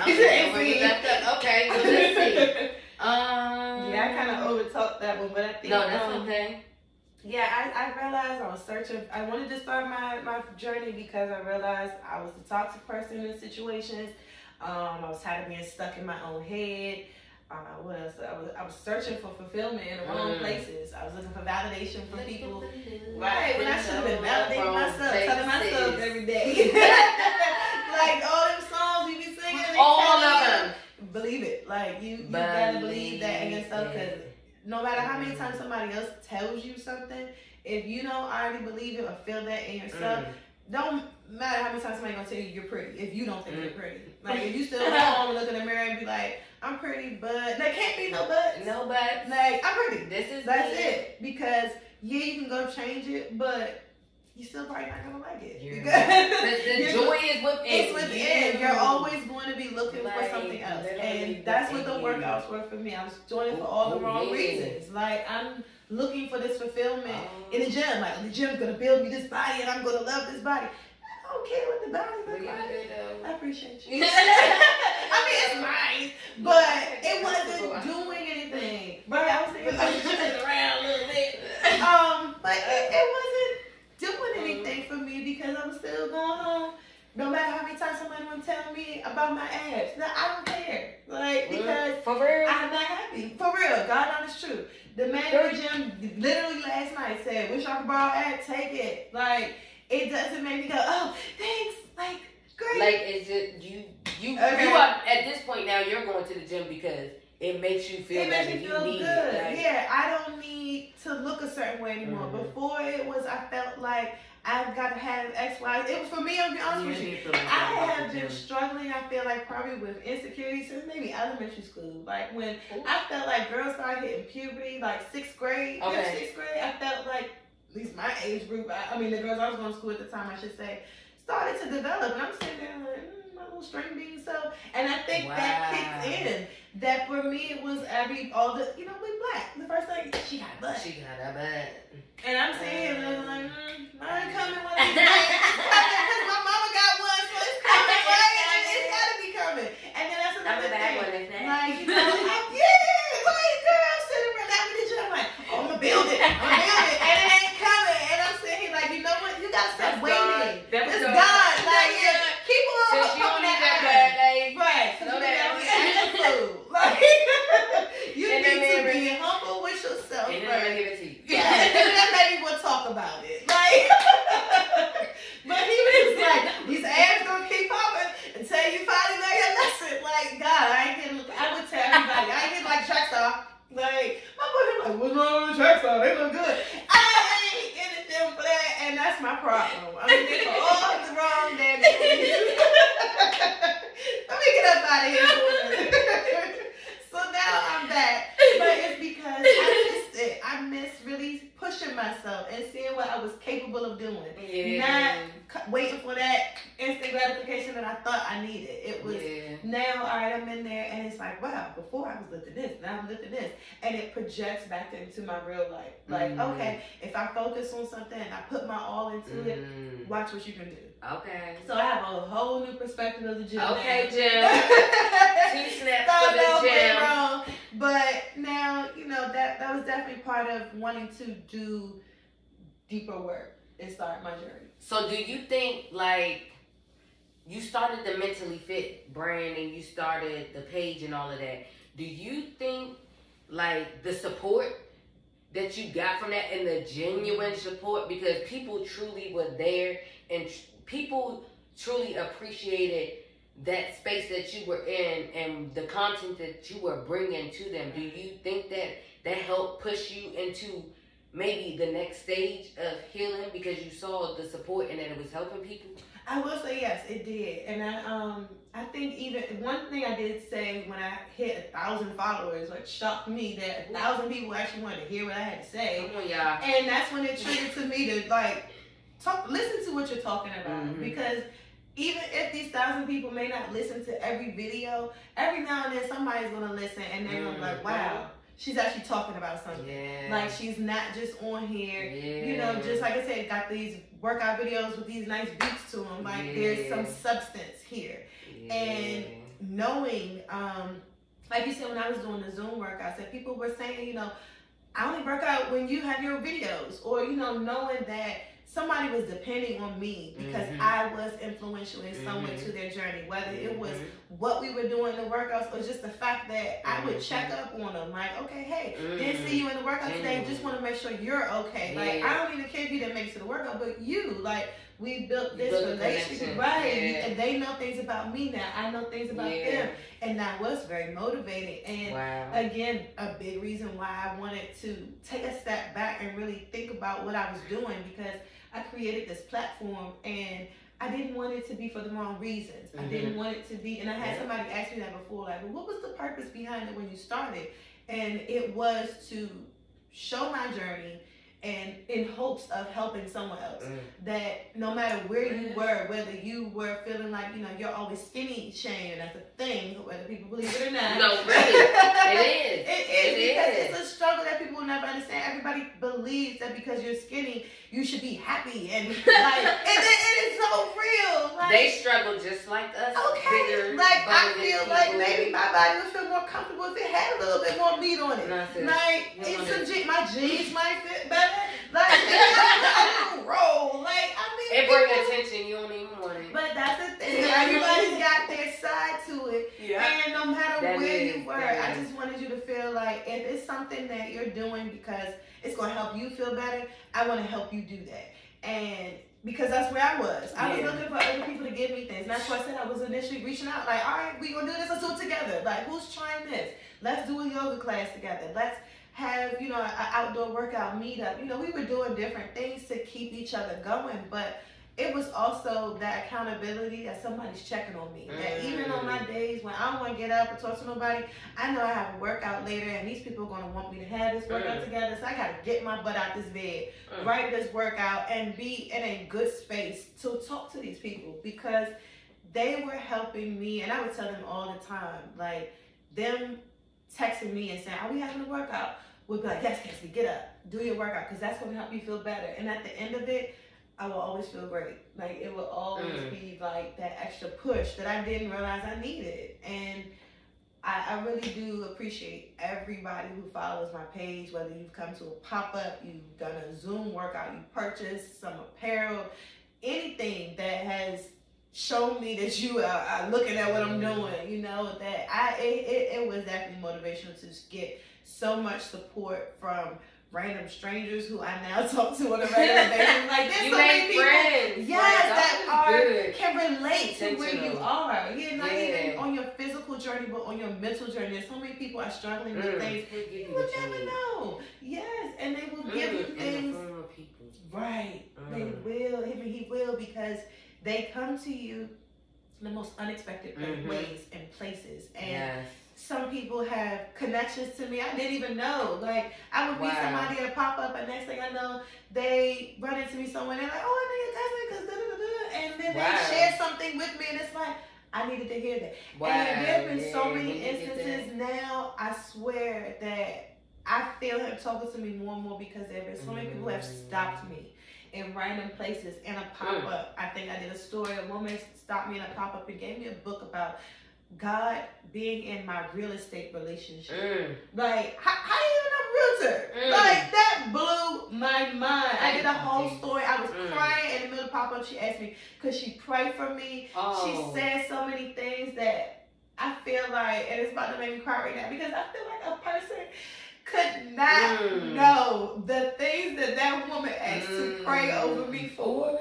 Okay, well, let's see. Yeah, I kind of overtalked that one, but I think no, that's okay. Yeah, I realized I was searching. I wanted to start my journey because I realized I was a toxic person in situations. I was tired of being stuck in my own head. What else? I was searching for fulfillment in the wrong places. I was looking for validation from people. Right, when I should have been validating myself, telling myself every day. Like all them songs we be singing. All of them. Believe it. Like you gotta believe that in yourself, because no matter how many times somebody else tells you something, if you don't already believe it or feel that in yourself, don't matter how many times somebody gonna tell you you're pretty if you don't think you're pretty. Like if you still go home and look in the mirror and be like, I'm pretty, but there can't be no buts. No buts. Like I'm pretty. That's it. Because yeah, you can go change it, but you still probably not gonna like it. The joy is within. It's within. You're always going to be looking for something else, and that's what the workouts were for me. I was doing it for all the wrong reasons. Like I'm looking for this fulfillment in the gym. Like the gym's gonna build me this body, and I'm gonna love this body. I don't care what the body looks like. I appreciate you. I mean, it's nice, but it wasn't doing anything. Right? I was thinking about shifting around a little bit. But it wasn't doing anything for me because I was still going home. No matter how many times somebody want to tell me about my abs, I don't care. Like, because for real, I'm not happy. For real, God honest truth. The man in the gym literally last night said, wish I could borrow abs, take it. Like, it doesn't make me go, oh, thanks. Like, great. Like, is it you are at this point now? You're going to the gym because it makes you feel. It makes me feel good. Right? Yeah, I don't need to look a certain way anymore. Before it was, I felt like I've got to have X, Y. It was for me. I'll be honest with you. I have been struggling. I feel like probably with insecurity since maybe elementary school. Like when I felt like girls started hitting puberty, like sixth grade. Sixth grade, I felt like at least my age group. I mean, the girls I was going to school at the time, I should say, started to develop, and I'm sitting there like, my little string bean self, and I think that kicked in. That for me, it was we black. The first thing, she got a butt. She got a butt. And I'm saying, like, mine coming when it's coming, because my mama got one, so it's coming, right? And it's gotta be coming. And then that's another thing. Like, you know, like, girl, sitting around that with the gym, like, oh, I'm gonna build it, and it ain't coming. And I'm saying, like, you know what? You gotta stop waiting. It's God. Like, keep on pumping that iron. Right. So you got food. Like, you need to be humble with yourself. And then I'm gonna give it to you. Yeah, and then maybe we'll talk about it. Like, but he was just like, these abs gonna keep popping until you finally learn your lesson. Like, God, I would tell everybody, I ain't getting like track star. Like, my boy, like, what's wrong with the track star? They look good. I ain't in the gym for that, and that's my problem. I mean, for all the wrong damn things. Let me get up out of here. So now I'm back, but it's because I missed it. I missed really pushing myself and seeing what I was capable of doing. Yeah. Not waiting for that instant gratification that I thought I needed. It was now, all right, I'm in there, and it's like, wow, before I was lifting this, now I'm lifting this. And it projects back into my real life. Like, okay, if I focus on something and I put my all into it, watch what you can do. Okay. So I have a whole new perspective of the gym. Okay, Jim. 2 snaps for the gym. Wrong. But now, that was definitely part of wanting to do deeper work and start my journey. So do you think, like, you started the Mentally Fit brand and you started the page and all of that. Do you think, like, the support that you got from that and the genuine support, because people truly were there and people truly appreciated that space that you were in and the content that you were bringing to them, do you think that helped push you into maybe the next stage of healing because you saw the support and that it was helping people? I will say yes, it did. And I think even one thing I did say when I hit 1,000 followers, like, shocked me that 1,000 people actually wanted to hear what I had to say. Come on, y'all. And that's when it triggered to me to, like, listen to what you're talking about. Because even if these 1,000 people may not listen to every video, every now and then somebody's going to listen and they're going to be like, wow, she's actually talking about something. Like, she's not just on here, just like I said, got these workout videos with these nice beats to them. Like there's some substance here. And knowing, like you said, when I was doing the Zoom workouts, that people were saying, you know, I only work out when you have your videos, or, you know, knowing that somebody was depending on me because I was influential in some way to their journey, whether it was what we were doing in the workouts or just the fact that I would check up on them, like, okay, hey, didn't see you in the workout today, just want to make sure you're okay. Like, I don't even care if you didn't make it to the workout, but you, like, we built this relationship, right? And they know things about me now. I know things about them. And that was very motivating. And again, a big reason why I wanted to take a step back and really think about what I was doing, because I created this platform and I didn't want it to be for the wrong reasons. I didn't want it to be, and I had somebody ask me that before, like, well, what was the purpose behind it when you started? And it was to show my journey, and in hopes of helping someone else. That no matter where you were, whether you were feeling like, you know, you're always skinny shaming, that's a thing, whether people believe it or not. No, really, it is. It is, because it's a struggle that people will never understand. Everybody believes that because you're skinny, you should be happy, and like, and it is so real. Like, they struggle just like us. Okay, bigger, like I feel people. like maybe my body would feel more comfortable if it had a little bit more meat on it. Like, my jeans might fit better. Like, I don't roll. Like, I mean, it bring attention. You don't even want it. But that's the thing. Everybody's got their side to it. And no matter where you were, I just wanted you to feel like if it's something that you're doing because it's going to help you feel better, I want to help you do that. And because that's where I was. I was looking for other people to give me things. And that's why I said I was initially reaching out. Like, all right, we're going to do this. Let's do it together. Like, who's trying this? Let's do a yoga class together. Let's have, you know, an outdoor workout meetup. You know, we were doing different things to keep each other going, but it was also that accountability that somebody's checking on me. That even on my days when I don't want to get up and talk to nobody, I know I have a workout later and these people are going to want me to have this workout together, so I got to get my butt out this bed, write this workout, and be in a good space to talk to these people, because they were helping me. And I would tell them all the time, like, them texting me and saying, are we having a workout? Would be like, yes, Cassidy, get up, do your workout, because that's going to help you feel better. And at the end of it, I will always feel great. Like, it will always be like that extra push that I didn't realize I needed. And I really do appreciate everybody who follows my page, whether you've come to a pop-up, you've done a Zoom workout, you purchased some apparel, anything that has shown me that you are looking at what I'm doing, you know, that it was definitely motivational to just get so much support from random strangers who I now talk to on a regular basis. Like, there's so many people, friends. that can relate to where you are. You're not even on your physical journey, but on your mental journey. There's so many people are struggling with things. You would never know. Yes, and they will give you things. Right, they will. He will, because they come to you in the most unexpected ways and places. And some people have connections to me I didn't even know. Like, I would meet somebody at a pop-up, and next thing I know, they run into me somewhere, and they're like, oh, I know your cousin, because and then they share something with me, and it's like, I needed to hear that. And there have been so many instances now, I swear, that I feel him talking to me more and more, because there have been so many people who have stopped me in random places in a pop-up. I think I did a story. A woman stopped me in a pop-up and gave me a book about God being in my real estate relationship. Like, how do you even know realtor? Like, that blew my mind. I did a whole story. I was crying in the middle of pop-up. She asked me, could she pray for me? She said so many things that I feel like, and it's about to make me cry right now, because I feel like a person could not know the things that woman asked to pray over me for.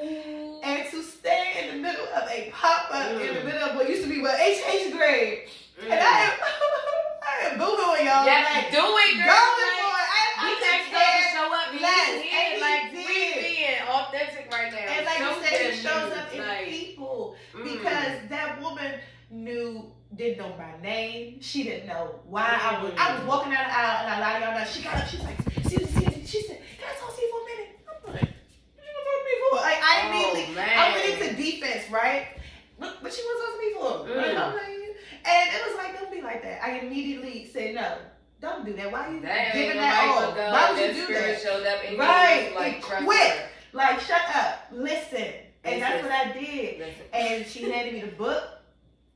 And to stay in the middle of a pop-up, in the middle of what used to be HH grade. And I am boo-hooing y'all. Yeah, like, do it, girl. Going for it. We just can't show up. And Like, we being authentic right now. And like you said, it shows up in people. Because that woman didn't know my name. She didn't know why I was walking down the aisle, and I lied to y'all. She got up, she's like, she said, can I talk to you for a minute? I'm like, what you want to talk to me for? Like, I immediately, I went into defense, right? What you want to talk to me for? Like, I'm like, and it was like, don't be like that. I immediately said, no, don't do that. Why are you giving that all? Why would you do that? Showed up and right, like, quick. Like, shut up. Listen. And that's what I did. Listen. And she handed me the book.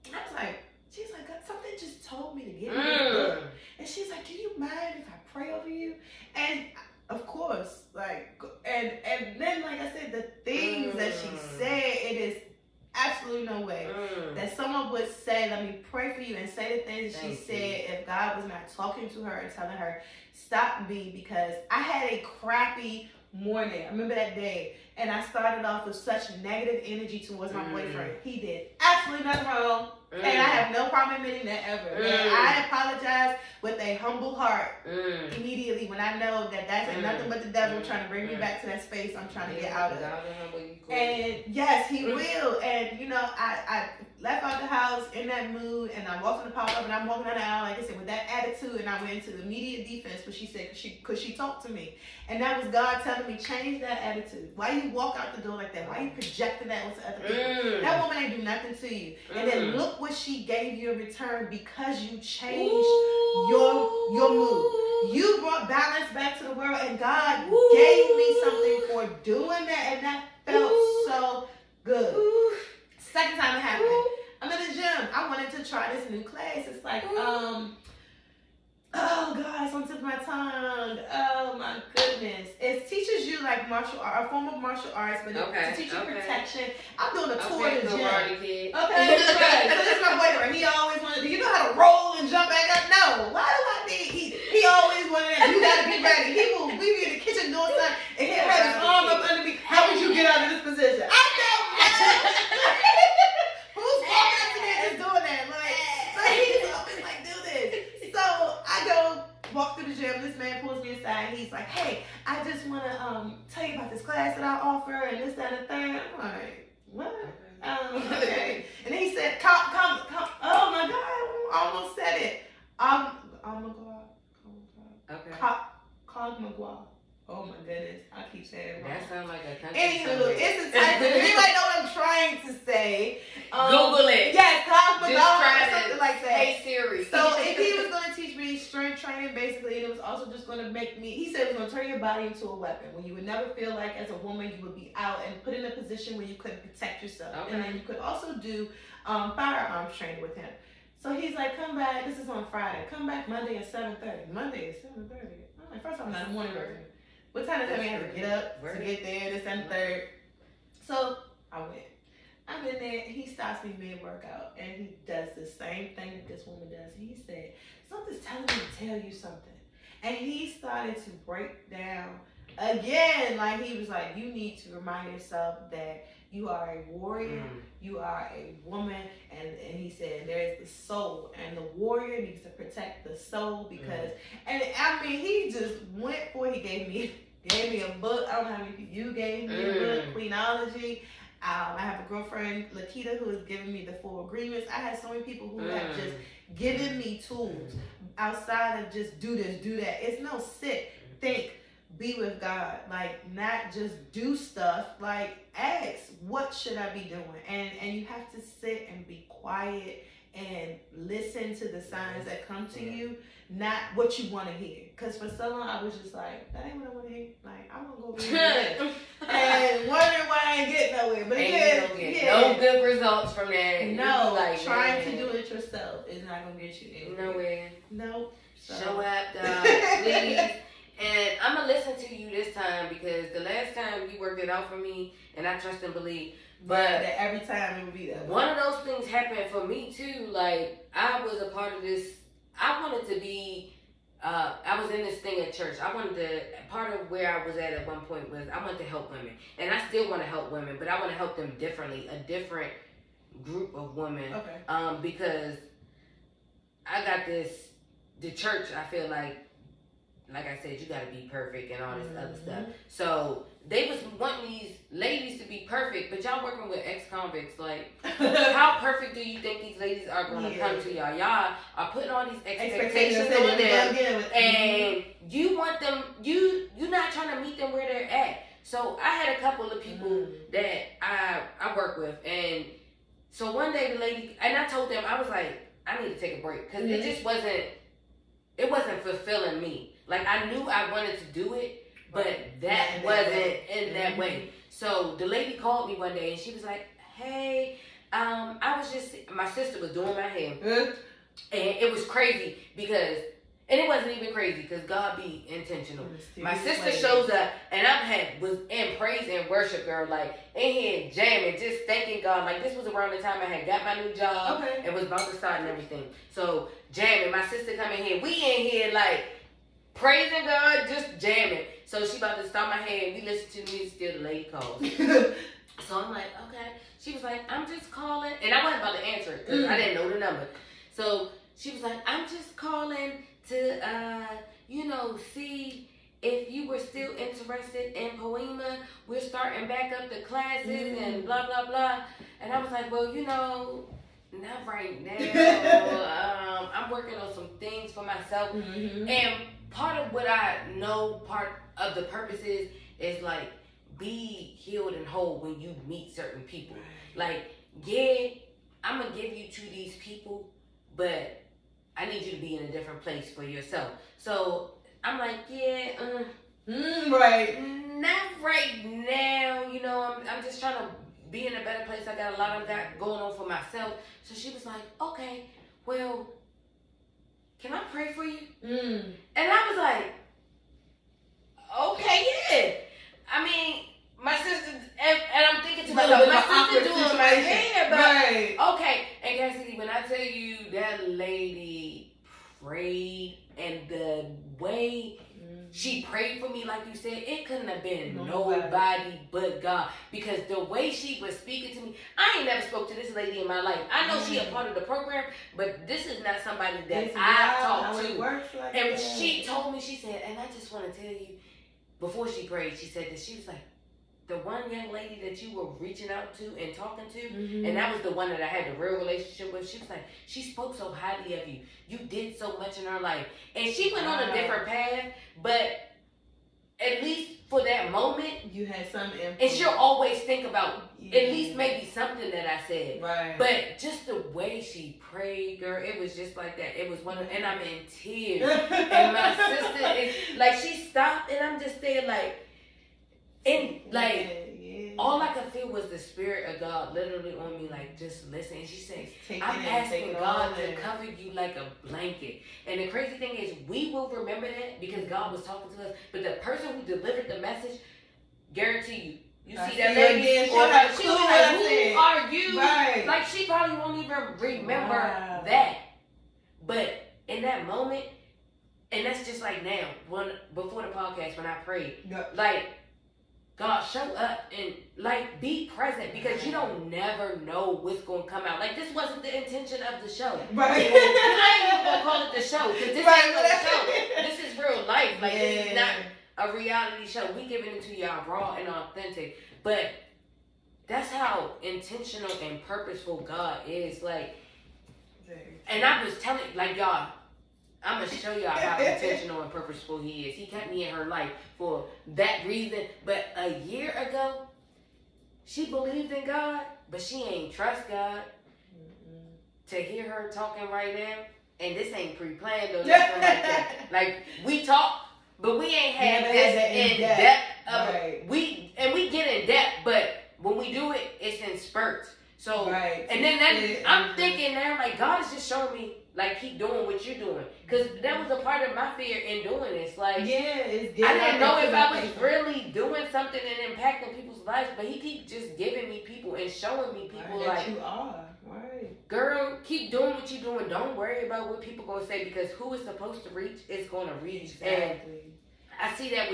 And I was like, she's like, something just told me to get me this book. And she's like, do you mind if I pray over you? And of course, like, and then, like I said, the things that she said, it is absolutely no way that someone would say, let me pray for you, and say the things that she said if God was not talking to her and telling her, stop me, because I had a crappy morning. I remember that day, and I started off with such negative energy towards my boyfriend. He did absolutely nothing wrong, and I have no problem admitting that ever. And I apologize with a humble heart immediately when I know that that's nothing but the devil trying to bring me back to that space I'm trying to get out of. And yes, he will. And you know, I left out the house in that mood, and I walked in the pop-up, and I'm walking down the aisle, like I said, with that attitude, and I went into the immediate defense, what she said, because she talked to me. And that was God telling me, change that attitude. Why you walk out the door like that? Why you projecting that onto other people? That woman ain't do nothing to you. And then look what she gave you in return because you changed your mood. You brought balance back to the world, and God gave me something for doing that, and that felt so good. Second time it happened. I'm in the gym. I wanted to try this new class. It's like, oh God, it's on the tip of my tongue. Oh my goodness. It teaches you like martial art, a form of martial arts, but to teach you protection. I'm doing a tour of the gym. Okay, right. So this is my boyfriend. He always wanted to, you know how to roll and jump back up? No. Why do I need, he always wanted that. You gotta be ready. We be in the kitchen doing something, and he'll have his arm up under me. How would you get out of this position? I don't know. Who's walking up to me and just doing that? Like, so he's always like, do this. So I go walk through the gym. This man pulls me aside. He's like, hey, I just want to tell you about this class that I offer and this, that, and the third. I'm like, what? Okay. And then he said, come. Oh my God, I almost said it. Cogmagua. Oh my goodness, I keep saying it wrong. That sounds like a country. Anywho, it's a type of, anybody know what I'm trying to say? Google it. Yes, Cogmagua or something to, like that. Hey Siri. So if he was going to teach me strength training, basically, and it was also just going to make me, he said it was going to turn your body into a weapon, when you would never feel like as a woman you would be out and put in a position where you couldn't protect yourself. Okay. And then you could also do firearms training with him. So he's like, come back, this is on Friday, come back Monday at 7:30. Monday at 7:30. I'm like, first I'm not a morning person. What time does that mean I have to get up to get there, this and the third? So I went. I'm in there, he stops me mid-workout, and he does the same thing that this woman does. He said, something's telling me to tell you something. And he started to break down again, like he was like, you need to remind yourself that you are a warrior, you are a woman, and he said there's the soul, and the warrior needs to protect the soul because, and I mean, he just went for it. He gave me a book. I don't know how many you gave me a book, Queenology. I have a girlfriend, Lakita, who has given me the 4 agreements. I had so many people who have just given me tools outside of just do this, do that. It's no sit, think, be with God. Like, not just do stuff. Like, ask, what should I be doing? And you have to sit and be quiet and listen to the signs that come to you, not what you want to hear. Because for so long, I was just like, that ain't what I want to hear. Like, I want to go over here and wondering why I ain't getting nowhere. But no good results from that. No, like, trying to do it yourself is not going to get you anywhere. Nowhere. Nope. So. Show up, dog. Please. And I'm going to listen to you this time because the last time you worked it out for me, and I trust and believe. But that every time it would be that. One of those things happened for me too. Like, I was a part of this. I wanted to be, I was in this thing at church. Part of where I was at one point was I wanted to help women. And I still want to help women, but I want to help them differently, a different group of women. Okay. Because I got the church, I feel like I said, you got to be perfect and all this other stuff. So they was wanting these ladies to be perfect, but y'all working with ex-convicts. Like, how perfect do you think these ladies are going to come to y'all? Y'all are putting all these expectations on them, and you want them, you're not trying to meet them where they're at. So I had a couple of people that I work with, and so one day the lady, and I told them, I was like, I need to take a break, because it wasn't fulfilling me. Like, I knew I wanted to do it, but that wasn't in that way. So the lady called me one day and she was like, hey, I was just, my sister was doing my hair. And it was crazy because, and it wasn't even crazy because God be intentional. My sister shows up and was in praise and worship, girl, like in here jamming, just thanking God. Like this was around the time I had got my new job and was about to start and everything. So jamming, my sister come in here, we in here like praising God, just jamming. So she about to start my hair and we listen to the music still, the lady calls. So I'm like, okay. She was like, I'm just calling. And I wasn't about to answer it because I didn't know the number. So she was like, I'm just calling to, see if you were still interested in Poema. We're starting back up the classes and blah, blah, blah. And I was like, well, not right now. I'm working on some things for myself. And part of what I know, part of the purpose is like, be healed and whole when you meet certain people. Like, yeah, I'm going to give you to these people, but I need you to be in a different place for yourself. So I'm like, yeah, right. Not right now. I'm just trying to be in a better place. I got a lot of that going on for myself. So she was like, okay, well, can I pray for you? And I was like, okay, yeah. I mean, my sister, and I'm thinking to myself, my sister doing my hair, but okay. And Cassidy, when I tell you that lady prayed, and the way she prayed for me, like you said, it couldn't have been nobody but God. Because the way she was speaking to me, I ain't never spoke to this lady in my life. I know she a part of the program, but this is not somebody that I've talked to. And she told me, she said, and I just want to tell you, before she prayed, she said that she was like, the one young lady that you were reaching out to and talking to, and that was the one that I had the real relationship with, she was like, she spoke so highly of you. You did so much in her life. And she went on a different path, but at least for that moment, you had some influence. And she'll always think about at least maybe something that I said. Right. But just the way she prayed, girl, it was just like that. It was and I'm in tears. And my sister is like, she stopped and I'm just there like, and like, all I could feel was the Spirit of God literally on me, like, just listen. And she said, I'm asking God to cover you like a blanket. And the crazy thing is, we will remember that because God was talking to us. But the person who delivered the message, guarantee you see that lady, or like, she was like, who are you? Right. Like, she probably won't even remember that. But in that moment, and that's just like now, before the podcast, when I prayed, like, God, show up and like be present because you don't never know what's gonna come out. Like this wasn't the intention of the show. Right. I ain't even gonna call it the show because this ain't no show. This is real life. Like this is not a reality show. We giving it to y'all raw and authentic. But that's how intentional and purposeful God is. Like, and I was telling like y'all, I'm going to show y'all how intentional and purposeful he is. He kept me in her life for that reason. But a year ago, she believed in God, but she ain't trust God. To hear her talking right now, and this ain't pre-planned or nothing like that. Like, we talk, but we ain't had this in depth. We get in depth, but when we do it, it's in spurts. So, and then I'm thinking now, like, God is just showing me, like, keep doing what you're doing. Because that was a part of my fear in doing this. Like, I didn't know if I was really doing something and impacting people's lives, but he keep just giving me people and showing me people like, you are. Girl, keep doing what you're doing. Don't worry about what people going to say because who is supposed to reach is going to reach. And I see that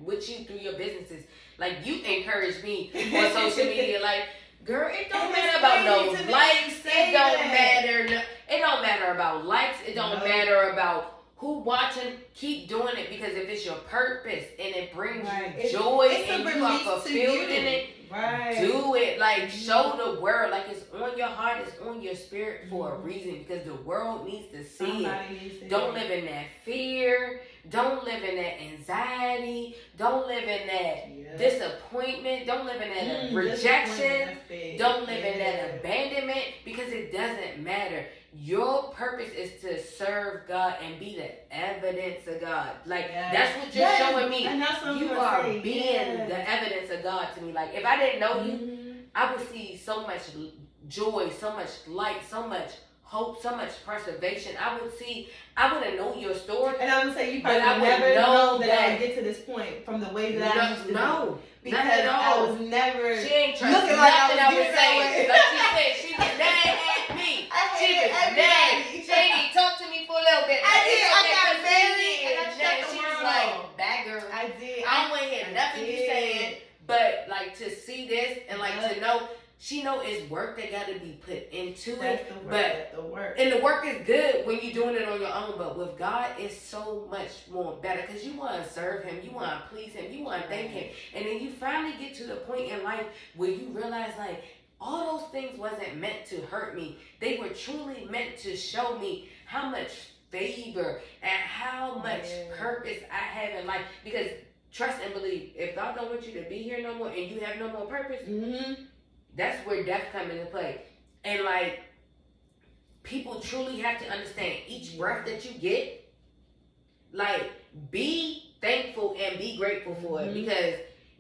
with you through your businesses. Like, you encourage me on social media, like, girl, it don't matter about no likes. It don't matter. It don't matter about likes. It don't matter about who watching. Keep doing it because if it's your purpose and it brings you joy and you are fulfilled in it, do it. Like, show the world. Like, it's on your heart. It's on your spirit for a reason because the world needs to see it. Don't live in that fear. Don't live in that anxiety. Don't live in that disappointment. Don't live in that rejection. Don't live in that abandonment because it doesn't matter. Your purpose is to serve God and be the evidence of God. Like, that's what you're showing me. And that's what you are being the evidence of God to me. Like, if I didn't know you, I would see so much joy, so much light, so much hope, so much preservation. I wouldn't know your story. And I'm gonna say you probably would never know that I would get to this point from the way that I used to know. Because I was never she ain't trust looking like I was saying. Like she said, she was mad at me. She was mad. She didn't talk to me for a little bit. I did. I got married and I shut the she world was like, off. bagger. I did. I don't want to hear nothing you saying. But like to see this and like to know, she know it's work that got to be put into That's it. the work. But That's the work. And the work is good when you're doing it on your own. But with God, it's so much more better because you want to serve Him, you want to please Him, you want to thank Him, and then you finally get to the point in life where you realize like all those things wasn't meant to hurt me. They were truly meant to show me how much favor and how much purpose I have in life. Because trust and believe, if God don't want you to be here no more and you have no more purpose, that's where death comes into play. And like, people truly have to understand each breath that you get, like, be thankful and be grateful for it, because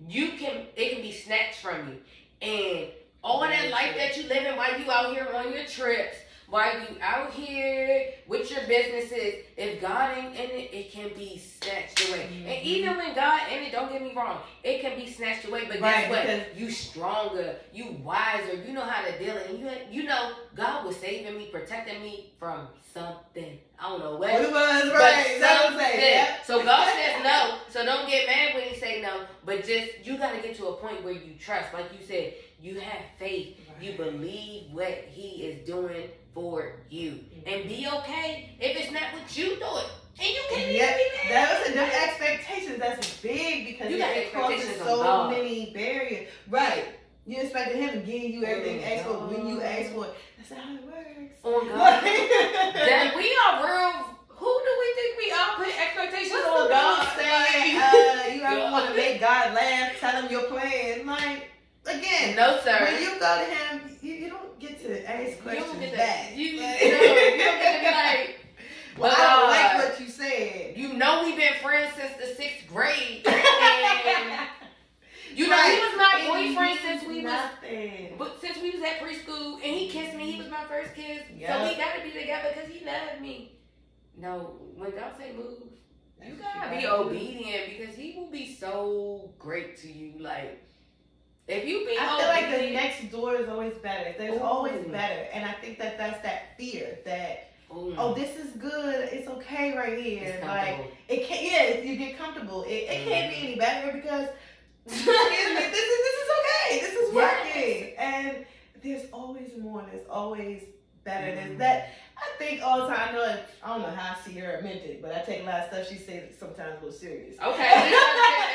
it can be snatched from you. And all that life that you living while you out here on your trips, while you out here with your businesses, if God ain't in it, it can be snatched away. And even when God in it, don't get me wrong, it can be snatched away. But guess what? You stronger, you wiser, you know how to deal it. And you know, God was saving me, protecting me from something. I don't know what it was, right? That was it. So God says no. So don't get mad when He say no. But just, you got to get to a point where you trust. Like you said, you have faith. Right. You believe what He is doing for you, and be okay if it's not what you do it, and you can't even be mad. That was the expectations. That's big because it crosses so many barriers. Right? You expected Him to give you everything asked for when you ask for it. That's not how it works. Oh God, that we are real. Who do we think we are? Put expectations on God. Saying, you ever want to make God laugh? Tell Him your plan, like. Again, no sir. When you go to Him, you don't get to ask questions back. You don't get to be like, well, I don't like what you said. You know we've been friends since the 6th grade. And you know he was my boyfriend since we was at preschool, and he kissed me. He was my first kiss. Yep. So we got to be together because he loved me. No, when God say move, you gotta be obedient because He will be so great to you. Like, if you be I feel like the next door is always better. There's always better. And I think that that's that fear that, oh, this is good. It's okay right here. Like, it can't, you get comfortable. It can't be any better because, excuse me, this is okay. This is working. And there's always more. There's always better. There's that. I think all the time, I don't know how I see her meant it, but I take a lot of stuff she says sometimes a little serious. Okay,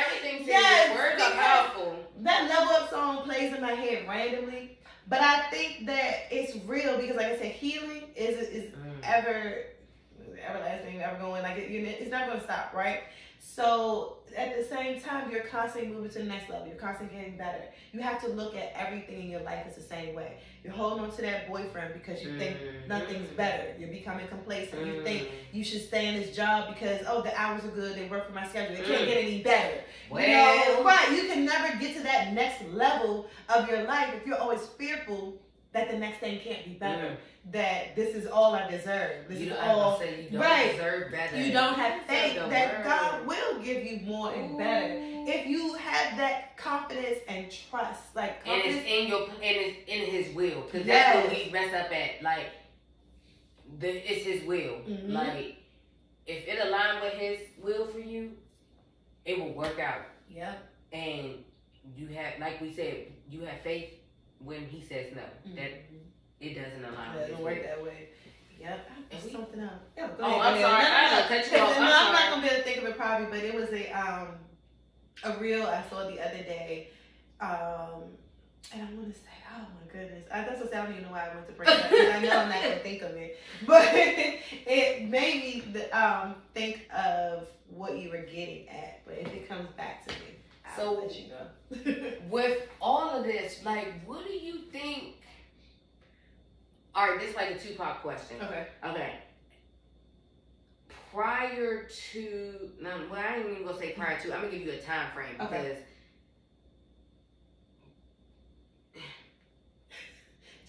everything serious. Words are powerful. That Level Up song plays in my head randomly, but I think that it's real because, like I said, healing is everlasting, ever going. Like it's not going to stop, right? So at the same time, you're constantly moving to the next level. You're constantly getting better. You have to look at everything in your life as the same way. You're holding on to that boyfriend because you think nothing's better. You're becoming complacent. You think you should stay in this job because, the hours are good. They work for my schedule. It can't get any better. Well, right. You can never get to that next level of your life if you're always fearful that the next thing can't be better. That this is all I deserve. This is all. You don't deserve better. You don't have faith that God will give you more and better if you have that confidence and trust. Like, and it's in His will, because that's what we mess up at. Like, it's His will. Like, if it aligns with His will for you, it will work out. Yep. And you have, like we said, you have faith when He says no. That it doesn't align. It doesn't work that way. Yep. There's something else. Yeah, go ahead. I'm sorry. I cut you off. I'm not gonna be able to think of it probably, but it was a reel I saw the other day, and I want to say, oh my goodness, that's what I don't even know why I went to bring it up. I know I'm not gonna think of it, but it made me think of what you were getting at. But if it comes back to me, I'll let you know. With all of this, like, what do you think all right, this is like a two-part question. Okay. Prior to, I ain't even gonna say prior to. I'm gonna give you a time frame because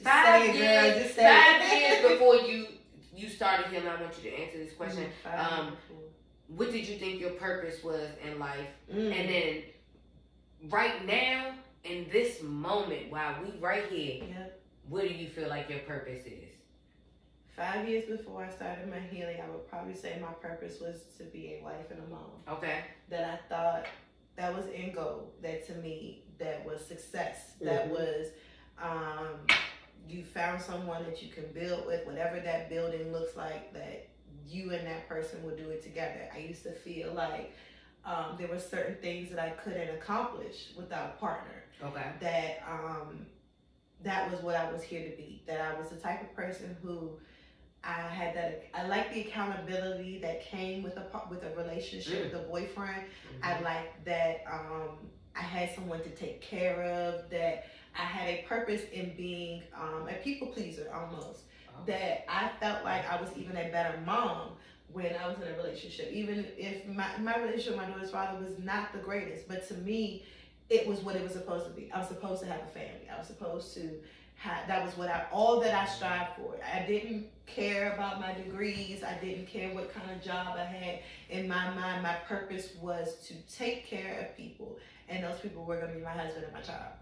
5 years before you started Healing, I want you to answer this question. What did you think your purpose was in life? And then right now, in this moment, while we right here, what do you feel like your purpose is? 5 years before I started my healing, I would probably say my purpose was to be a wife and a mom. Okay. That I thought that was end goal. That to me, that was success. That was, you found someone that you can build with, whatever that building looks like, that you and that person will do it together. I used to feel like there were certain things that I couldn't accomplish without a partner. Okay. That was what I was here to be. That I was the type of person who I like the accountability that came with a relationship with a boyfriend. I like that I had someone to take care of, that I had a purpose in being a people pleaser almost. That I felt like I was even a better mom when I was in a relationship. Even if my relationship with my daughter's father was not the greatest, but to me, it was what it was supposed to be. I was supposed to have a family. I was supposed to that was all that I strived for. I didn't care about my degrees. I didn't care what kind of job I had. In my mind, my purpose was to take care of people, and those people were going to be my husband and my child.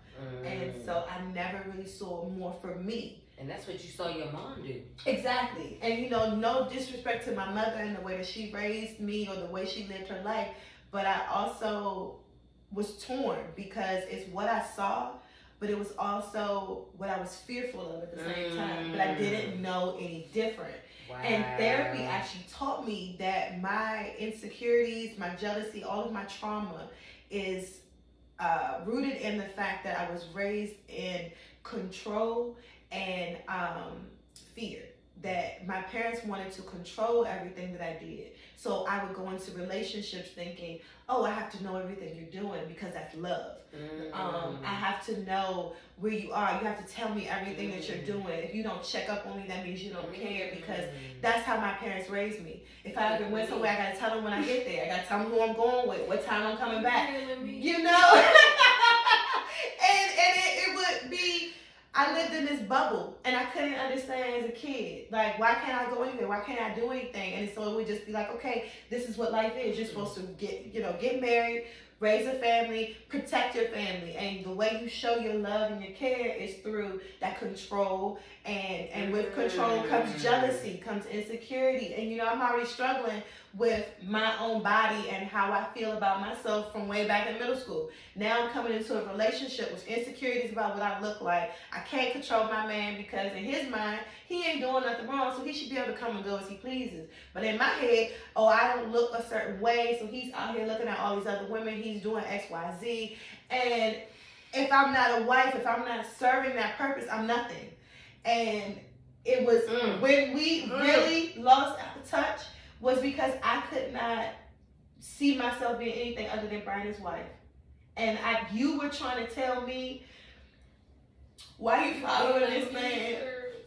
And so I never really saw more for me. And that's what you saw your mom do. Exactly. And no disrespect to my mother and the way that she raised me or the way she lived her life, but I also was torn because it's what I saw, but it was also what I was fearful of at the same time. But I didn't know any different. Wow. And therapy actually taught me that my insecurities, my jealousy, all of my trauma is rooted in the fact that I was raised in control and fear. That my parents wanted to control everything that I did. So I would go into relationships thinking, oh, I have to know everything you're doing because that's love. I have to know where you are. You have to tell me everything that you're doing. If you don't check up on me, that means you don't care, because that's how my parents raised me. If I ever went somewhere, I got to tell them when I get there. I got to tell them who I'm going with, what time I'm coming back. You know? and it would be, I lived in this bubble and I couldn't understand as a kid. Like, why can't I go anywhere? Why can't I do anything? And so it would just be like, okay, this is what life is. You're supposed to get married, raise a family, protect your family. And the way you show your love and your care is through that control. And with control comes jealousy, comes insecurity. And I'm already struggling with my own body and how I feel about myself from way back in middle school. Now I'm coming into a relationship with insecurities about what I look like. I can't control my man because in his mind, he ain't doing nothing wrong, so he should be able to come and go as he pleases. But in my head, I don't look a certain way, so he's out here looking at all these other women. He's doing X, Y, Z. And if I'm not a wife, if I'm not serving that purpose, I'm nothing. And it was when we really lost our touch was because I could not see myself being anything other than Brandon's wife. And you were trying to tell me, why you following this man?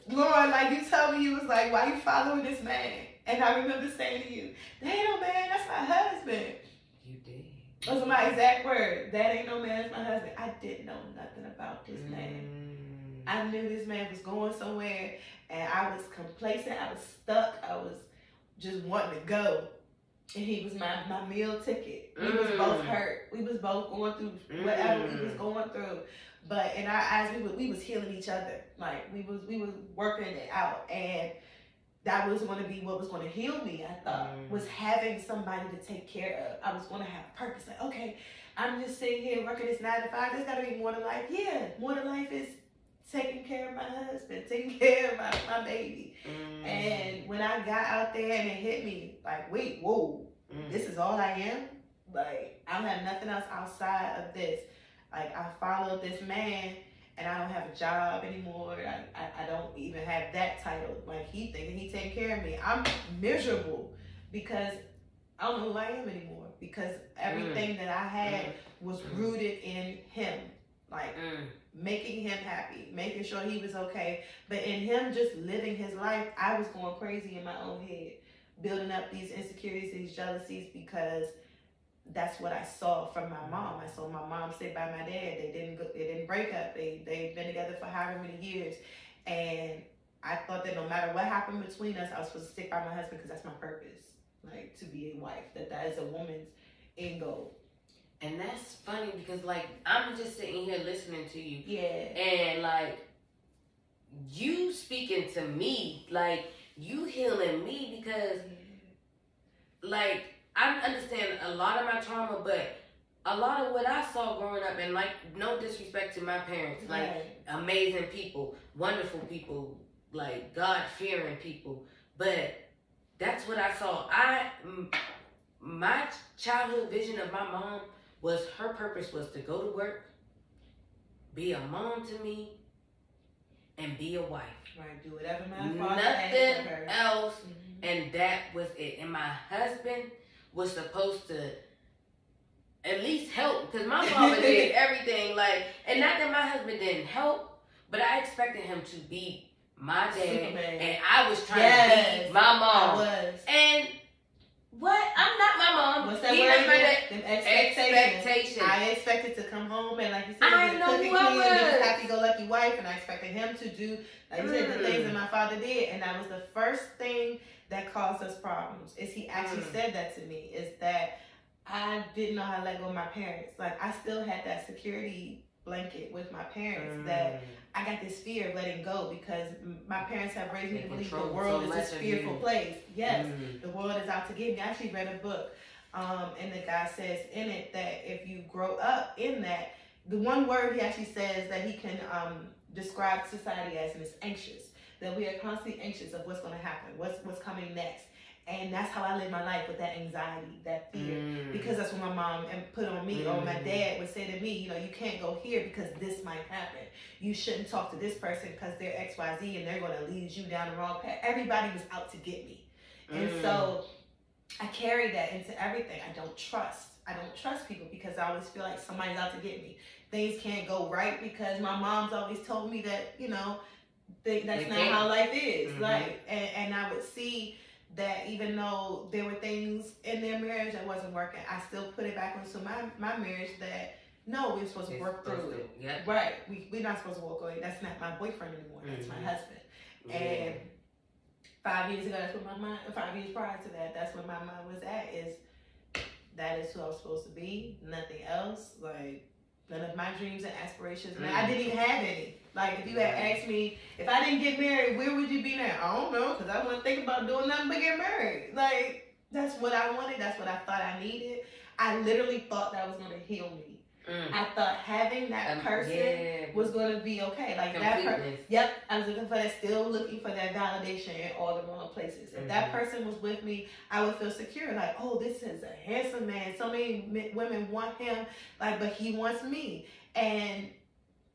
Lord, like you told me, you was like, why you following this man? And I remember saying to you, that ain't no man, that's my husband. You did. Those are my exact words. That ain't no man, that's my husband. I didn't know nothing about this man. I knew this man was going somewhere, and I was complacent. I was stuck. I was just wanting to go. And he was my meal ticket. We was both hurt. We was both going through whatever we was going through. But in our eyes, we was healing each other. Like we was working it out. And that was going to be what was going to heal me, I thought, was having somebody to take care of. I was going to have purpose. Like, okay, I'm just sitting here working this 9 to 5. There's got to be more to life. Yeah, more to life is taking care of my husband, taking care of my baby. And when I got out there and it hit me, like, wait, whoa, this is all I am? Like, I don't have nothing else outside of this. Like, I followed this man and I don't have a job anymore. I don't even have that title. Like, he thinking he taking care of me. I'm miserable because I don't know who I am anymore, because everything that I had was rooted in him. Like, making him happy, making sure he was okay. But in him just living his life, I was going crazy in my own head, building up these insecurities, these jealousies, because that's what I saw from my mom. I saw my mom sit by my dad. They didn't break up. They've been together for however many years. And I thought that no matter what happened between us, I was supposed to stick by my husband because that's my purpose. Like, to be a wife. That is a woman's end goal. And that's funny because, like, I'm just sitting here listening to you. Yeah. And, like, you speaking to me, like, you healing me because, like, I understand a lot of my trauma, but a lot of what I saw growing up, and, like, no disrespect to my parents, like, amazing people, wonderful people, like, God-fearing people, but that's what I saw. My childhood vision of my mom was her purpose was to go to work, be a mom to me, and be a wife. Right, do whatever my father Nothing else, and that was it. And my husband was supposed to at least help, because my father did everything. Like, and not that my husband didn't help, but I expected him to be my dad, Superman. and I was trying to be my mom. I was. And what? I'm not my mom. What's that He word? Them Expectations. I expected to come home and, like you said, I be a know cookie who I queen and be was. this happy-go-lucky wife, and I expected him to do, like you said, the things that my father did, and that was the first thing that caused us problems. Is he actually said that to me? Is that I didn't know how to let go of my parents. Like, I still had that security blanket with my parents that I got this fear of letting go because my parents have raised me to believe the world is this fearful place. Yes, the world is out to get me. I actually read a book, and the guy says in it that if you grow up in that, the one word he actually says that he can describe society as is anxious. That we are constantly anxious of what's going to happen, what's coming next. And that's how I live my life, with that anxiety, that fear. Because that's what my mom put on me, or my dad would say to me, you know, you can't go here because this might happen. You shouldn't talk to this person because they're XYZ and they're going to lead you down the wrong path. Everybody was out to get me. And so I carry that into everything. I don't trust people because I always feel like somebody's out to get me. Things can't go right because my mom's always told me that, you know, that's not how life is. Like, and I would see that even though there were things in their marriage that wasn't working, I still put it back into my marriage that, no, we're supposed to work through it. Yeah. Right. We're not supposed to walk away. That's not my boyfriend anymore. That's my husband. And 5 years ago, that's what my mind, 5 years prior to that, that's where my mind was at, is that is who I was supposed to be. Nothing else. Like, none of my dreams and aspirations. Man, I didn't even have any. Like, if you had asked me, if I didn't get married, where would you be now? I don't know, because I wasn't thinking about doing nothing but get married. Like, that's what I wanted. That's what I thought I needed. I literally thought that was going to heal me. I thought having that person was going to be okay. Like, that person. Yep, I was looking for that, still looking for that validation in all the wrong places. If that person was with me, I would feel secure. Like, oh, this is a handsome man. So many women want him, like, but he wants me. And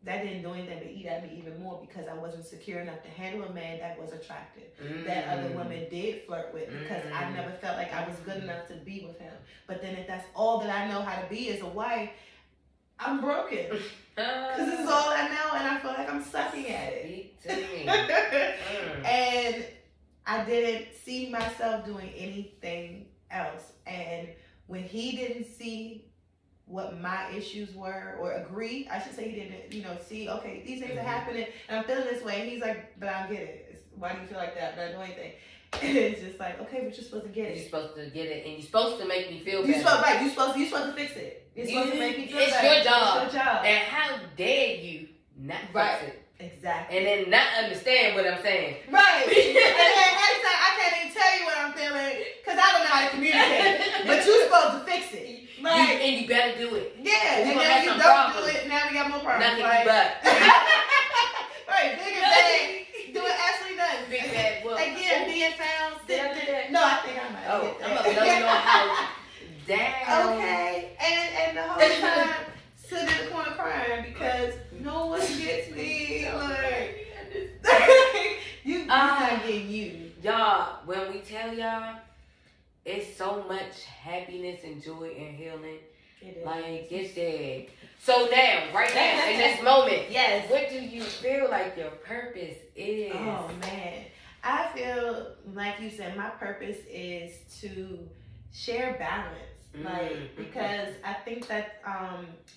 that didn't do anything but eat at me even more because I wasn't secure enough to handle a man that was attractive, that other women did flirt with, because I never felt like I was good enough to be with him. But then if that's all that I know how to be as a wife, I'm broken. Because this is all I know, and I feel like I'm sucking at it. And I didn't see myself doing anything else. And when he didn't see what my issues were, or agree, I should say, he didn't, you know, see, okay, these things are happening, and I'm feeling this way. And he's like, but I don't get it. Why do you feel like that? But I don't do anything. It's just like, okay, but you're supposed to get it. You're supposed to get it, and you're supposed to make me feel better. You're supposed to fix it. You're supposed to make me feel better. It's your job. It's your job. And how dare you not fix it? Exactly. And then not understand what I'm saying. Right. And then I can't even tell you what I'm feeling because I don't know how to communicate. But you're supposed to fix it. Like, and you better do it. Yeah. And then you don't do it, now we got more problems. Nothing but. Right. Big and bad. Doing absolutely nothing. Big bad. Well, again, being found. Did I do that? No, I think I might have I'm going to blow your house down. Okay. And the whole time, sitting in the corner crying because no one gets me. Like, you're not getting you. Y'all, when we tell y'all, it's so much happiness and joy and healing. It is. Like, it's dead. So now, right now, in this moment, yes, what do you feel like your purpose is? Oh man, I feel like you said, my purpose is to share balance. Like, because I think that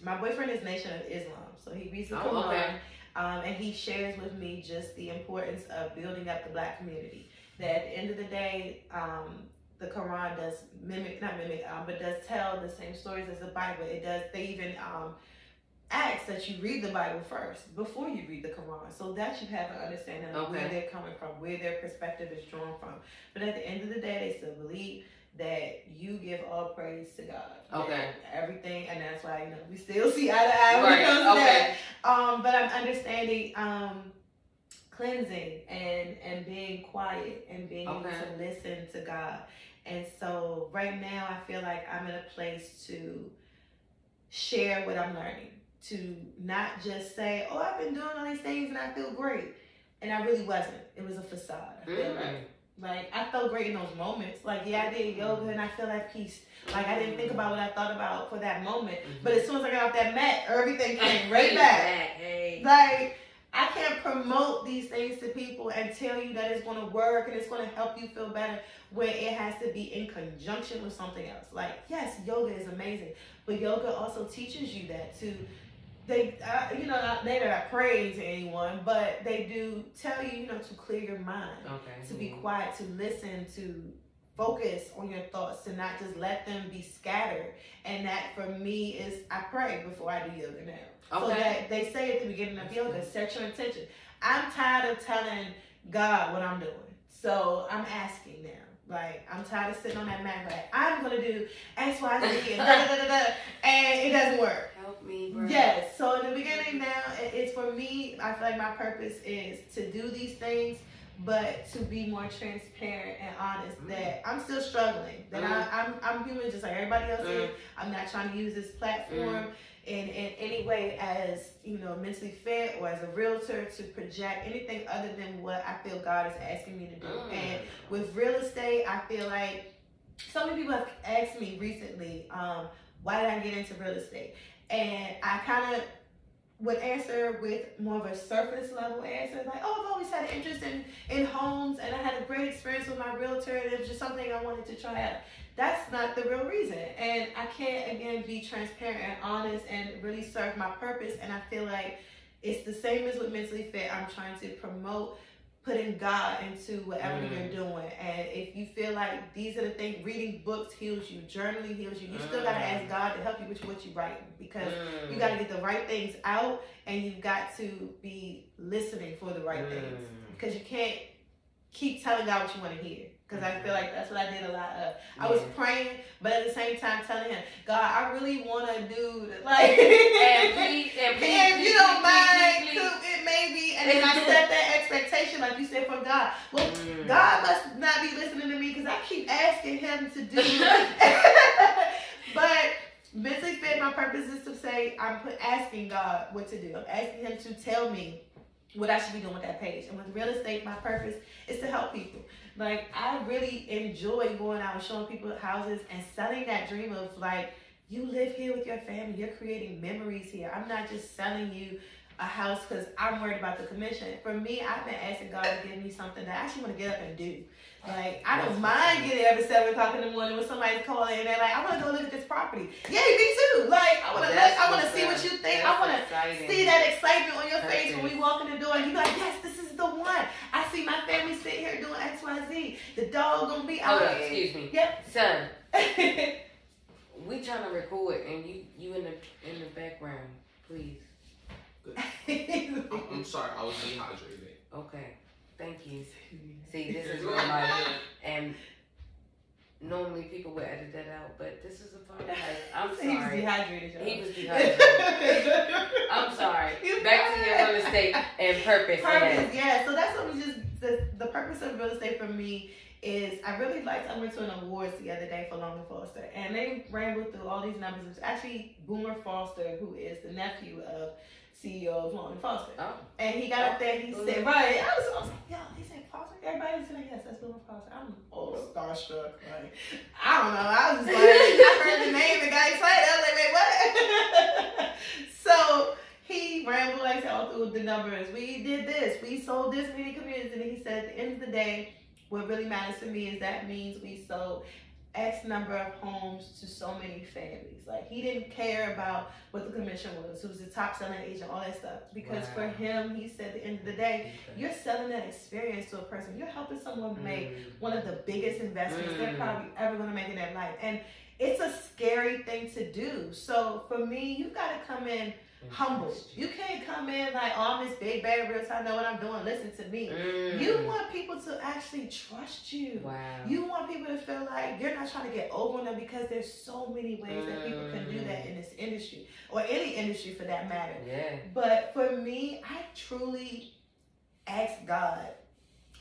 my boyfriend is Nation of Islam, so he reads the Quran. Okay. And he shares with me just the importance of building up the Black community. That at the end of the day, the Quran does but does tell the same stories as the Bible. It does. They even ask that you read the Bible first before you read the Quran, so that you have an understanding of where they're coming from, where their perspective is drawn from. But at the end of the day, they still believe that you give all praise to God. Okay. Everything, and that's why we still see eye to eye when it comes to that. But I'm understanding cleansing and being quiet and being able to listen to God. And so right now, I feel like I'm in a place to share what I'm learning. To not just say, oh, I've been doing all these things and I feel great. And I really wasn't. It was a facade. I feel like I felt great in those moments. Like, yeah, I did yoga and I feel at peace. Like, I didn't think about what I thought about for that moment. But as soon as I got off that mat, everything came right back. Like, I can't promote these things to people and tell you that it's going to work and it's going to help you feel better when it has to be in conjunction with something else. Like, yes, yoga is amazing. But yoga also teaches you that they not praying to anyone, but they do tell you, to clear your mind, to be quiet, to listen, to focus on your thoughts, to not just let them be scattered. And that for me is, I pray before I do yoga now. So that they say at the beginning of yoga, set your intention. I'm tired of telling God what I'm doing. So I'm asking now. Like, I'm tired of sitting on that mat, like, I'm going to do X, Y, Z, and and it doesn't work. Help me, bro. Yes. So in the beginning now, it's for me, I feel like my purpose is to do these things, but to be more transparent and honest that I'm still struggling. That I'm human just like everybody else is. I'm not trying to use this platform in any way as, mentally fit or as a realtor to project anything other than what I feel God is asking me to do. And with real estate, I feel like so many people have asked me recently, why did I get into real estate? And I kind of would answer with more of a surface level answer, like, oh, I've always had an interest in homes and I had a great experience with my realtor and it was just something I wanted to try out. That's not the real reason. And I can't, again, be transparent and honest and really serve my purpose. And I feel like it's the same as with Mentally Fit. I'm trying to promote putting God into whatever you're doing. And if you feel like these are the things, reading books heals you, journaling heals you, you still got to ask God to help you with what you're writing, because you got to get the right things out and you've got to be listening for the right things, because you can't keep telling God what you want to hear. Because I feel like that's what I did a lot of. I was praying, but at the same time telling him, God, I really want to do the, like, and please, if you don't mind, it may be. And then I set that expectation, like you said, from God. Well, God must not be listening to me because I keep asking him to do But Mentally Fit, my purpose is to say, I'm asking God what to do. I'm asking him to tell me what I should be doing with that page. And with real estate, my purpose is to help people. Like, I really enjoy going out and showing people houses and selling that dream of, like, you live here with your family. You're creating memories here. I'm not just selling you a house because I'm worried about the commission. For me, I've been asking God to give me something that I actually want to get up and do. Like, I don't mind getting up at 7 o'clock in the morning when somebody's calling and they're like, I want to go look at this property. Yeah, me too. Like, I want to see what you think. I want to see that excitement on your face when we walk in the door and you're like, yes, this is the one. I see my family sitting here doing X, Y, Z. The dog gonna be out. Hold up, excuse me. Yep. Son, we trying to record and you in the background, please. I'm sorry, I was dehydrated. Okay, thank you. See, this is real life, and normally people would edit that out, but this is a part of life. I'm sorry. He was dehydrated, y'all. He was dehydrated. I'm sorry. Back to your real estate and purpose. Yeah. So that's what we just, the purpose of real estate for me is, I really liked, I went to an awards the other day for Long and Foster, and they rambled through all these numbers. It was actually Boomer Foster, who is the nephew of CEO of Long and Foster. Oh. And he got up there and he said, right, I was like, yo, he said Foster? Everybody was like, yes, that's Boomer Foster. house. I'm all starstruck. Like, I don't know. I was just like, I heard the name and got excited. I was like, wait, what? So he rambled like all through the numbers. We did this. We sold this many communities. And he said, at the end of the day, what really matters to me is that means we sold X number of homes to so many families. Like, he didn't care about what the commission was, who was the top selling agent, all that stuff. Because for him, he said at the end of the day, you're selling that experience to a person. You're helping someone make one of the biggest investments they're probably ever going to make in their life. And it's a scary thing to do. So for me, you got to come in humble. You can't come in like, oh, I'm this big bad realtor, I know what I'm doing, listen to me. You want people to actually trust you. You want people to feel like you're not trying to get over on them, because there's so many ways that people can do that in this industry, or any industry for that matter. But for me, I truly ask God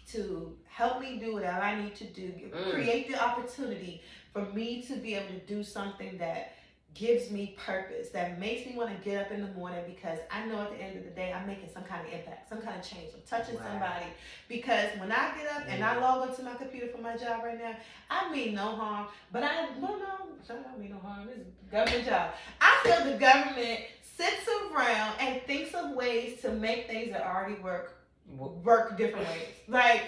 to help me do whatever I need to do, create the opportunity for me to be able to do something that gives me purpose, that makes me want to get up in the morning, because I know at the end of the day, I'm making some kind of impact, some kind of change. I'm touching somebody. Because when I get up and I log onto my computer for my job right now, I mean no harm, but I don't mean no harm. It's a government job. I feel the government sits around and thinks of ways to make things that already work different ways. Like,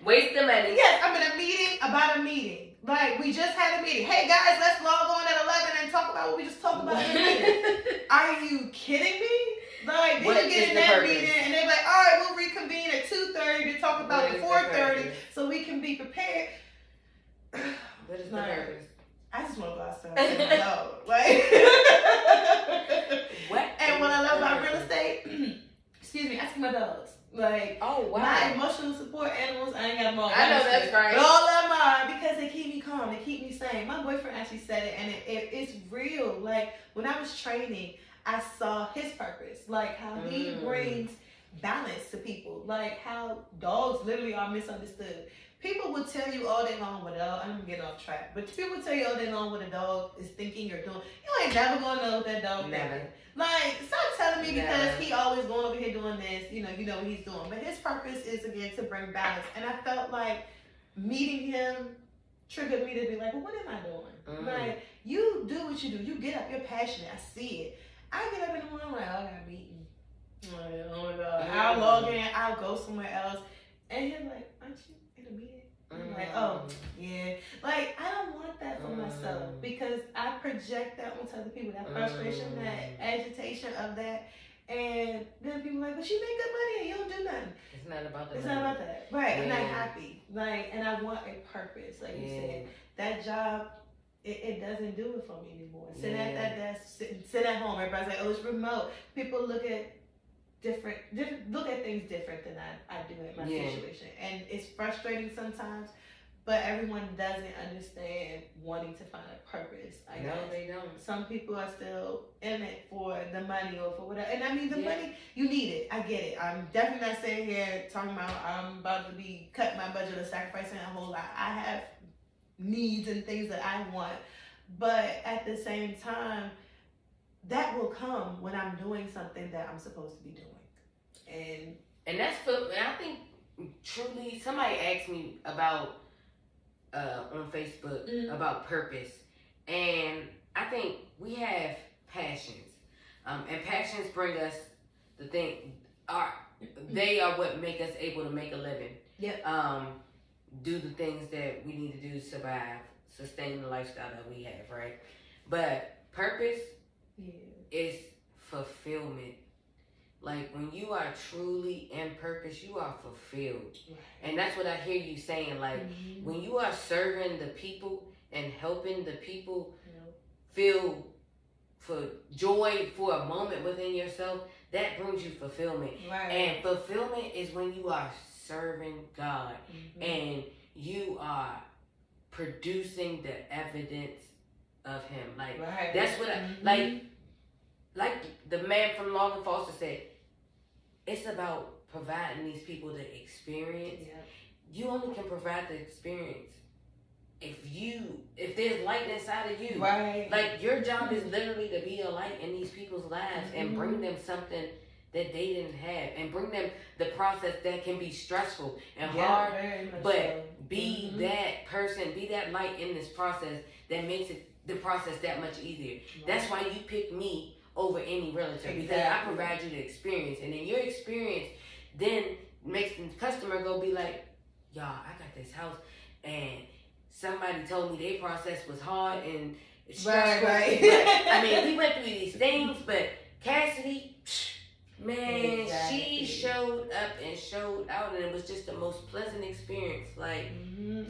waste the money. Yes, I'm in a meeting about a meeting. Like, we just had a meeting. Hey guys, let's log on at 11 and talk about what we just talked about in the meeting. Are you kidding me? Like, then you get in that meeting and they're like, all right, we'll reconvene at 2:30 to talk about the 4:30 so we can be prepared. What is the purpose? I just want to go outside and say no. Like, and what I love about real estate, excuse me, ask my dogs. Like, my emotional support animals, I ain't got them all. I know that's right. But all of mine, because they keep me calm, they keep me sane. My boyfriend actually said it, and it's real. Like, when I was training, I saw his purpose. Like, how he brings balance to people. Like, how dogs literally are misunderstood. People will tell you all day long what a dog, I'm gonna get off track, but people will tell you all day long what a dog is thinking you're doing. You ain't never gonna know what that dog thinking. Like, stop telling me because he always going over here doing this, you know what he's doing. But his purpose is, again, to bring balance. And I felt like meeting him triggered me to be like, well, what am I doing? Like, you do what you do. You get up, you're passionate. I see it. I get up in the morning, I'm like, oh, I got a meeting. Oh my God. I'll log in, I'll go somewhere else. And he's like, aren't you in a meeting? I'm like, oh, yeah. Like, I don't want that for myself, because I project that onto other people, that frustration, that agitation of that. And then people are like, but you make good money and you don't do nothing. It's not about that. It's not about that. Right. I'm not happy. Like, and I want a purpose. Like you said, that job, it doesn't do it for me anymore. Sit at that desk, sit at home. Everybody's like, oh, it's remote. People look at look at things different than I do in my situation. And it's frustrating sometimes, but everyone doesn't understand wanting to find a purpose. I guess. They don't. Some people are still in it for the money or for whatever. And I mean, the money, you need it. I get it. I'm definitely not sitting here talking about I'm about to be cutting my budget or sacrificing a whole lot. I have needs and things that I want. But at the same time, that will come when I'm doing something that I'm supposed to be doing. And that's for, and I think truly, somebody asked me about on Facebook about purpose, and I think we have passions, and passions bring us the thing. They are what make us able to make a living. Do the things that we need to do to survive, sustain the lifestyle that we have, right? But purpose is fulfillment. Like, when you are truly in purpose, you are fulfilled. And that's what I hear you saying. Like, when you are serving the people and helping the people feel for joy for a moment within yourself, that brings you fulfillment. And fulfillment is when you are serving God and you are producing the evidence of Him. Like, that's what I, like the man from Logan Foster said, it's about providing these people the experience. You only can provide the experience if there's light inside of you. Like, your job is literally to be a light in these people's lives and bring them something that they didn't have, and bring them the process that can be stressful and Yeah, hard, very much but so. be that person, be that light in this process that makes the process that much easier. Right. That's why you pick me over any realtor, because I provide you the experience, and then your experience then makes the customer go be like, y'all, I got this house, and somebody told me their process was hard and stressful. Right. But, I mean, we went through these things, but Cassidy, man, Exactly. she showed up and showed out, and it was just the most pleasant experience. Like,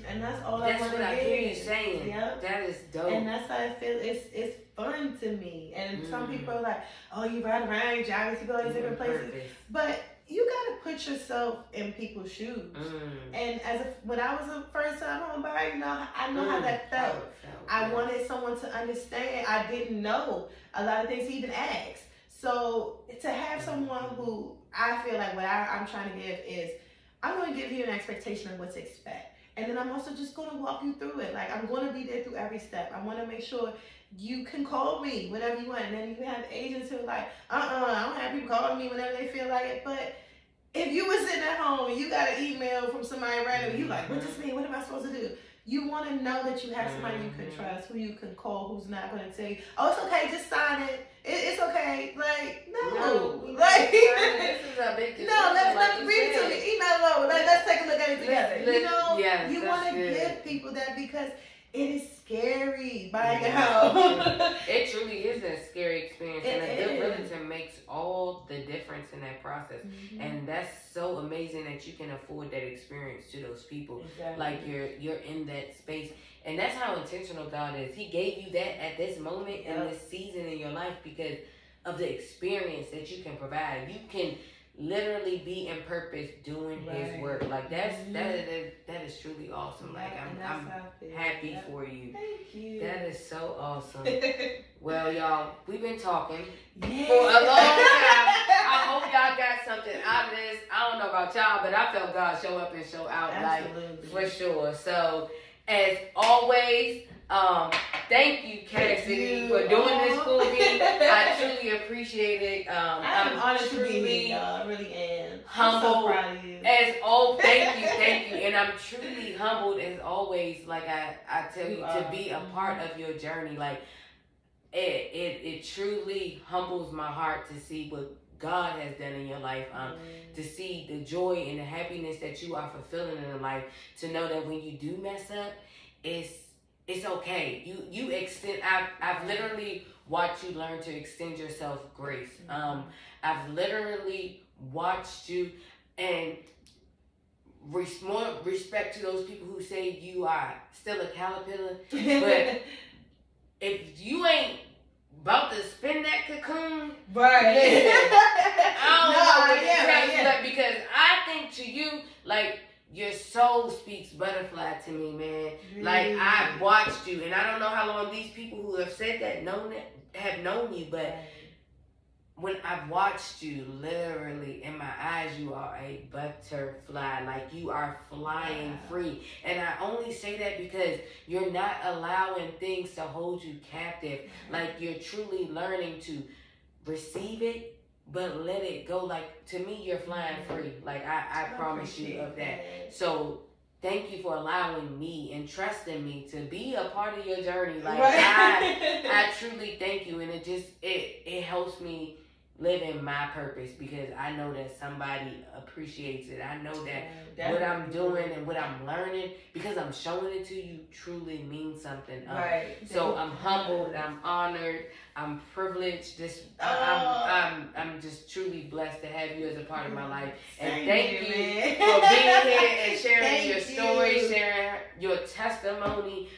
and that's all that's I want what to I hear you saying. Yep. That is dope. And that's how I feel. It's fun to me. And some people are like, oh, you ride around, you drive, you go to different places. But you gotta put yourself in people's shoes. And when I was a first time home buyer, I know how that felt. I wanted someone to understand. I didn't know a lot of things to even ask. So to have someone who I feel like what I'm trying to give is, I'm going to give you an expectation of what to expect. And then I'm also just going to walk you through it. Like, I'm going to be there through every step. I want to make sure you can call me whenever you want. And then you have agents who are like, I don't have people calling me whenever they feel like it. But if you were sitting at home and you got an email from somebody random, you like, what does this mean? What am I supposed to do? You want to know that you have somebody you can trust, who you can call, who's not going to tell you, oh, it's okay, just sign it. It's okay. Like, no. Like, this is a big decision. No, let's like read it to me. Email it over. Let's take a look at it together. Yes, you want to good. give people that because it is scary buying a house. It truly is a scary experience, and a good is. realtor makes all the difference in that process. And that's so amazing that you can afford that experience to those people. Exactly. Like you're in that space, and that's how intentional God is. He gave you that at this moment in this season in your life because of the experience that you can provide. You can literally be in purpose doing His work. Like that is truly awesome. Like I'm happy for you. Thank you. That is so awesome. Well, y'all, we've been talking Yeah. for a long time. I hope y'all got something out of this. I don't know about y'all, but I felt God show up and show out. Absolutely. Like for sure. So as always, thank you, Cassidy, for doing this for me. I truly appreciate it. I'm honored to be here, y'all. I really am. Humble. I'm so proud of you. Thank you. And I'm truly humbled as always. Like I tell you, to be a part of your journey. Like it truly humbles my heart to see what God has done in your life, to see the joy and the happiness that you are fulfilling in life, to know that when you do mess up, it's okay. You extend. I've literally watched you learn to extend yourself grace. I've literally watched you, and more respect to those people who say you are still a caterpillar, but if you ain't about to spin that cocoon, right? Listen, I don't know what to tell you that, because I think to you, like, your soul speaks butterfly to me, man. Really? Like, I've watched you, and I don't know how long these people who have said that have known you, but when I've watched you, literally in my eyes, you are a butterfly. Like, you are flying free. And I only say that because you're not allowing things to hold you captive. Like, you're truly learning to receive it, but let it go. Like, to me, you're flying free. Like, I promise you of that. So thank you for allowing me and trusting me to be a part of your journey. Like, I truly thank you. And it helps me live in my purpose, because I know that somebody appreciates it. I know that what I'm doing and what I'm learning, because I'm showing it to you, truly means something. So I'm humbled, I'm honored, I'm privileged. I'm just truly blessed to have you as a part of my life. And thank you for being here and sharing your story, sharing your testimony.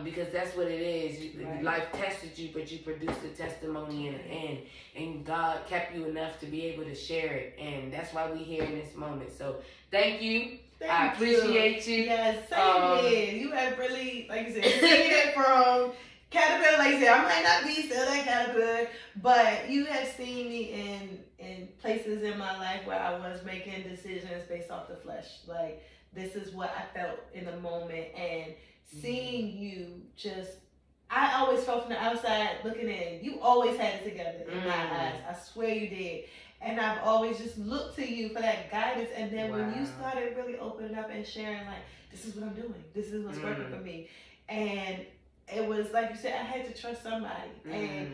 Because that's what it is. Life tested you, but you produced a testimony in the end, and God kept you enough to be able to share it, and that's why we're here in this moment. So thank you. I appreciate you. Yes, same here. You have really, like you said, seen it from caterpillar. Like you said, I might not be still that caterpillar, but you have seen me in places in my life where I was making decisions based off the flesh. Like, this is what I felt in the moment, and seeing you I always felt from the outside looking in, you always had it together in my eyes. I swear you did. And I've always just looked to you for that guidance. And then when you Wow. started really opening up and sharing, like, this is what I'm doing. This is what's working for me. And it was like you said, I had to trust somebody. And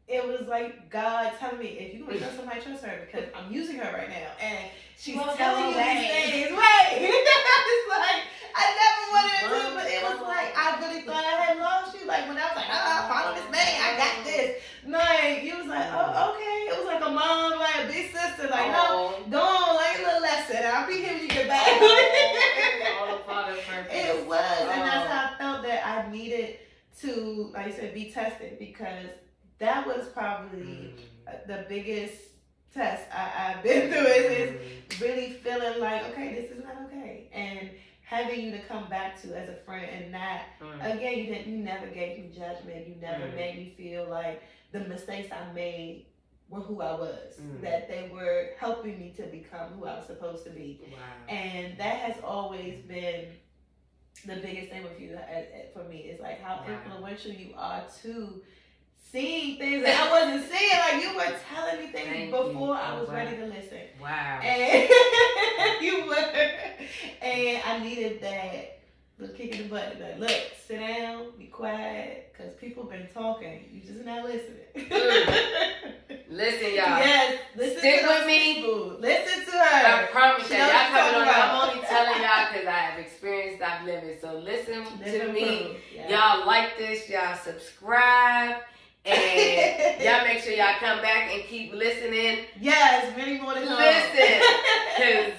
it was like God telling me, if you're going to trust somebody, trust her, because I'm using her right now. And she's telling you these things. Right. It's like, I never wanted to, but it was like, I really thought I had lost you. Like, when I was like, follow this man, I got this. Like, you was like, oh, okay. It was like a mom, like a big sister. Like, no, go on, like a little lesson. I'll be here when you get back. It was. And that's how I felt that I needed to, like you said, be tested, because that was probably the biggest test I've been through, is really feeling like, okay, this is not okay. And having you to come back to as a friend, and not, again, you never gave me judgment. You never made me feel like the mistakes I made were who I was, that they were helping me to become who I was supposed to be. Wow. And that has always been the biggest thing with you for me, is like how influential you are to seeing things that I wasn't seeing. Like, you were telling me things before I was ready to listen. Wow. And you were. And I needed that little kick in the butt. Like, look, sit down, be quiet, because people been talking. You just not listening. Listen, y'all. Yes. Listen Stick to with me. People. Listen to her. I promise you. She knows Y'all what coming on. you're talking I'm only telling y'all because I have experienced, I've lived it. So listen to me. Yeah. Y'all like this. Y'all subscribe. And y'all make sure y'all come back and keep listening. Yes, many more to come. Listen, because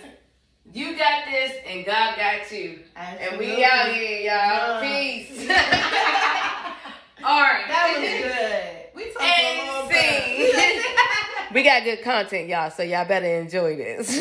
you got this and God got you. Absolutely. And we out here, y'all. Peace. All right. That was good. We talked a long time. We got good content, y'all, so y'all better enjoy this.